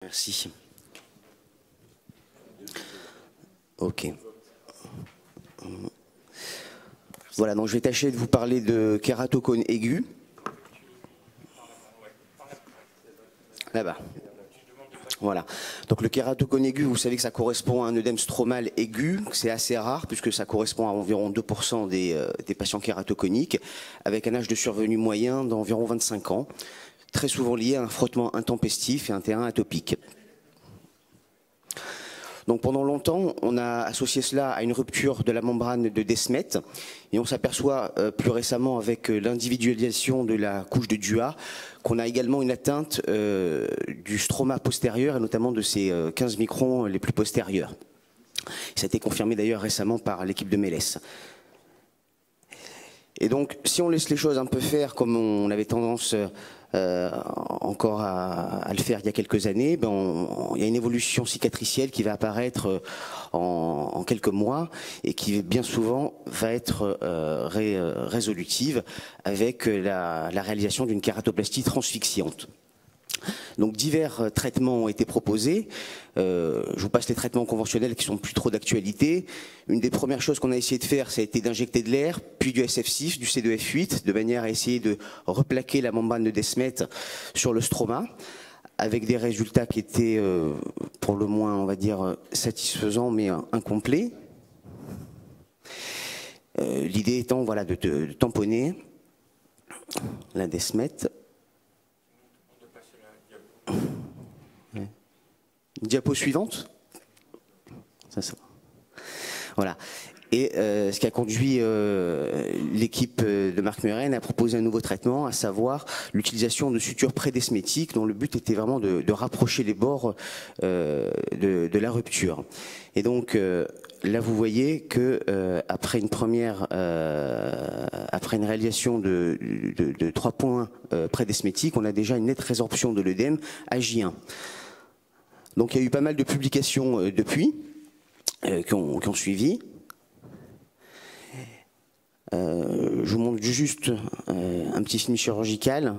Merci. Ok. Voilà, donc je vais tâcher de vous parler de kératocone aigu. Là-bas. Voilà. Donc le kératocone aigu, vous savez que ça correspond à un œdème stromal aigu. C'est assez rare puisque ça correspond à environ 2% des patients kératoconiques, avec un âge de survenue moyen d'environ 25 ans, très souvent lié à un frottement intempestif et un terrain atopique. Donc pendant longtemps, on a associé cela à une rupture de la membrane de Descemet, et on s'aperçoit plus récemment avec l'individualisation de la couche de Dua qu'on a également une atteinte du stroma postérieur, et notamment de ces 15 microns les plus postérieurs. Ça a été confirmé d'ailleurs récemment par l'équipe de Mélès. Et donc, si on laisse les choses un peu faire comme on avait tendance encore à le faire il y a quelques années, il y a une évolution cicatricielle qui va apparaître en quelques mois et qui bien souvent va être résolutive avec la réalisation d'une kératoplastie transfixiante. Donc divers traitements ont été proposés. Je vous passe les traitements conventionnels qui sont plus trop d'actualité. Une des premières choses qu'on a essayé de faire, ça a été d'injecter de l'air, puis du SF6, du C2F8, de manière à essayer de replaquer la membrane de Descemet sur le stroma, avec des résultats qui étaient pour le moins, on va dire, satisfaisants, mais incomplets. L'idée étant voilà, de tamponner la Descemet. Diapo suivante. Ça. Voilà. Et ce qui a conduit l'équipe de Marc Muren à proposer un nouveau traitement, à savoir l'utilisation de sutures prédesmétiques dont le but était vraiment de rapprocher les bords de la rupture. Et donc là, vous voyez que après une réalisation de 3 points prédesmétiques, on a déjà une nette résorption de l'œdème à J1. Donc il y a eu pas mal de publications depuis qui ont suivi. Je vous montre juste un petit film chirurgical,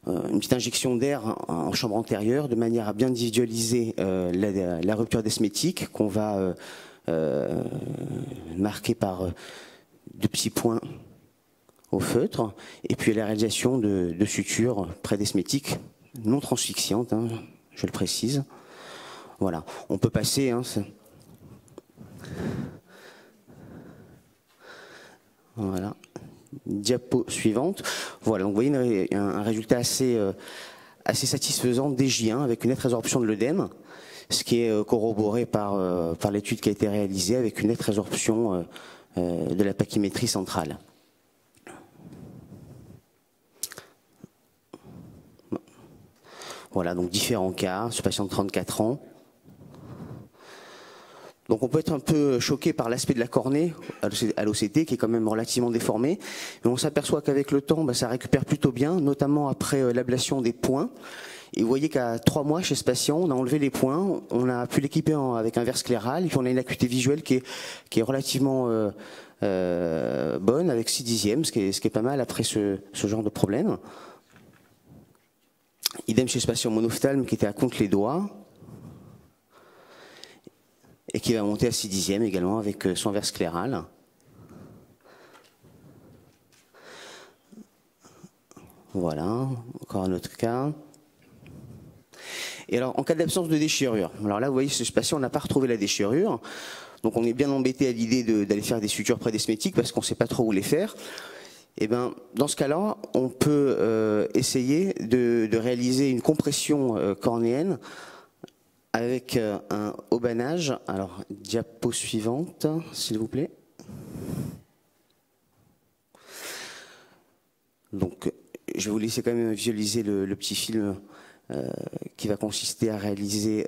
une petite injection d'air en chambre antérieure de manière à bien visualiser la rupture desmétique qu'on va marquer par de petits points au feutre, et puis la réalisation de sutures prédesmétiques non transfixiantes, hein, je le précise. Voilà, on peut passer. Hein, voilà, diapo suivante. Voilà, donc vous voyez un résultat assez satisfaisant des J1 avec une nette résorption de l'œdème, ce qui est corroboré par l'étude qui a été réalisée avec une nette résorption de la pachymétrie centrale. Voilà, donc différents cas, ce patient de 34 ans. Donc on peut être un peu choqué par l'aspect de la cornée à l'OCT qui est quand même relativement déformée, mais on s'aperçoit qu'avec le temps, ça récupère plutôt bien, notamment après l'ablation des points. Et vous voyez qu'à 3 mois chez ce patient, on a enlevé les points, on a pu l'équiper avec un verre scléral, et puis on a une acuité visuelle qui est relativement bonne, avec 6/10, ce qui est pas mal après ce genre de problème. Idem chez ce patient monophtalme qui était à contre les doigts, et qui va monter à 6/10 également avec son verre scléral. Voilà, encore un autre cas. Et alors, en cas d'absence de déchirure, alors là, vous voyez, ce patient, on n'a pas retrouvé la déchirure, donc on est bien embêté à l'idée d'aller faire des sutures prédesmétiques parce qu'on ne sait pas trop où les faire. Et ben, dans ce cas-là, on peut essayer de réaliser une compression cornéenne avec un haubanage. Alors, diapo suivante, s'il vous plaît. Donc, je vais vous laisser quand même visualiser le petit film qui va consister à réaliser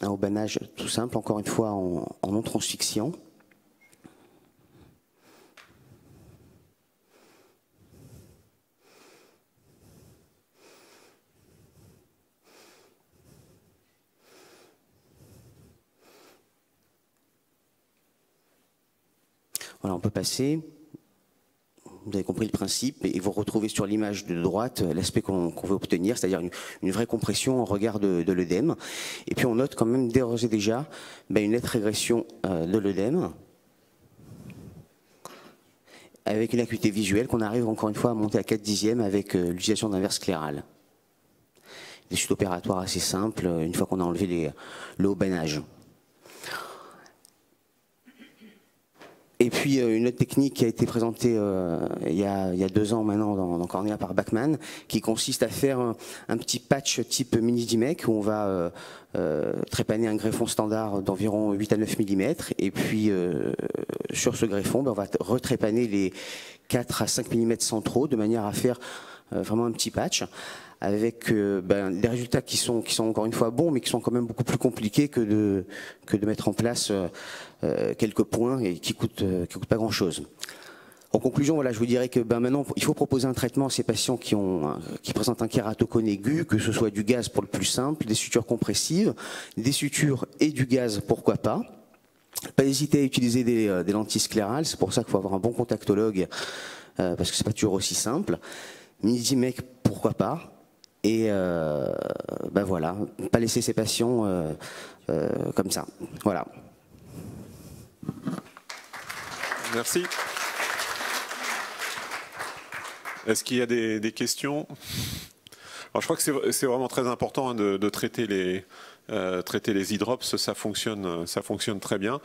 un haubanage tout simple, encore une fois en non transfixiant. Voilà, on peut passer. Vous avez compris le principe et vous retrouvez sur l'image de droite l'aspect qu'on veut obtenir, c'est-à-dire une vraie compression en regard de l'œdème. Et puis on note quand même d'ores et déjà une nette régression de l'œdème avec une acuité visuelle qu'on arrive encore une fois à monter à 4/10 avec l'utilisation d'un verre scléral. Des suites opératoires assez simples une fois qu'on a enlevé le haubanage. Et puis une autre technique qui a été présentée il y a 2 ans maintenant dans Cornea par Bachmann, qui consiste à faire un petit patch type mini-DIMEC où on va trépaner un greffon standard d'environ 8 à 9 mm et puis sur ce greffon on va retrépaner les 4 à 5 mm centraux de manière à faire vraiment un petit patch avec des résultats qui sont encore une fois bons, mais qui sont quand même beaucoup plus compliqués que de mettre en place quelques points et qui coûtent pas grand-chose. En conclusion, voilà, je vous dirais que maintenant, il faut proposer un traitement à ces patients qui présentent un kératocone aigu, que ce soit du gaz pour le plus simple, des sutures compressives, des sutures et du gaz, pourquoi pas. Pas hésiter à utiliser des lentilles sclérales, c'est pour ça qu'il faut avoir un bon contactologue, parce que c'est pas toujours aussi simple. Mini-DIMEC, pourquoi pas. Et voilà, pas laisser ces patients comme ça. Voilà. Merci. Est-ce qu'il y a des questions? Alors, je crois que c'est vraiment très important de traiter les e-drops, ça fonctionne très bien.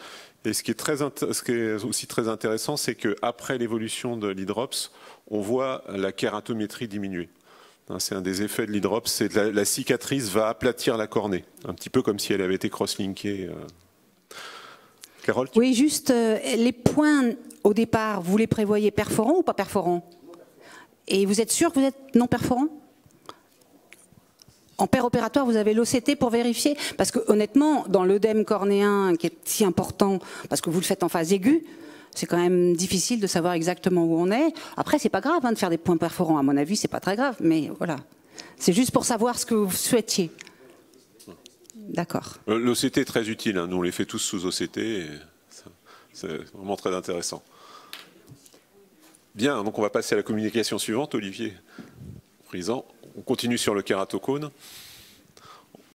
Et ce qui est aussi très intéressant, c'est qu'après l'évolution de l'e-drops, on voit la kératométrie diminuer. C'est un des effets de l'e-drops, c'est que la cicatrice va aplatir la cornée, un petit peu comme si elle avait été cross-linkée. Carole? Oui, juste les points au départ, vous les prévoyez perforants ou pas perforants? Et vous êtes sûr que vous êtes non perforant? En opératoire, vous avez l'OCT pour vérifier? Parce que honnêtement, dans l'œdème cornéen qui est si important, parce que vous le faites en phase aiguë, c'est quand même difficile de savoir exactement où on est. Après, c'est pas grave de faire des points perforants. À mon avis, c'est pas très grave. Mais voilà, c'est juste pour savoir ce que vous souhaitiez. D'accord. L'OCT est très utile. Nous, on les fait tous sous OCT. C'est vraiment très intéressant. Bien, donc on va passer à la communication suivante. Olivier Frisan, on continue sur le kératocone.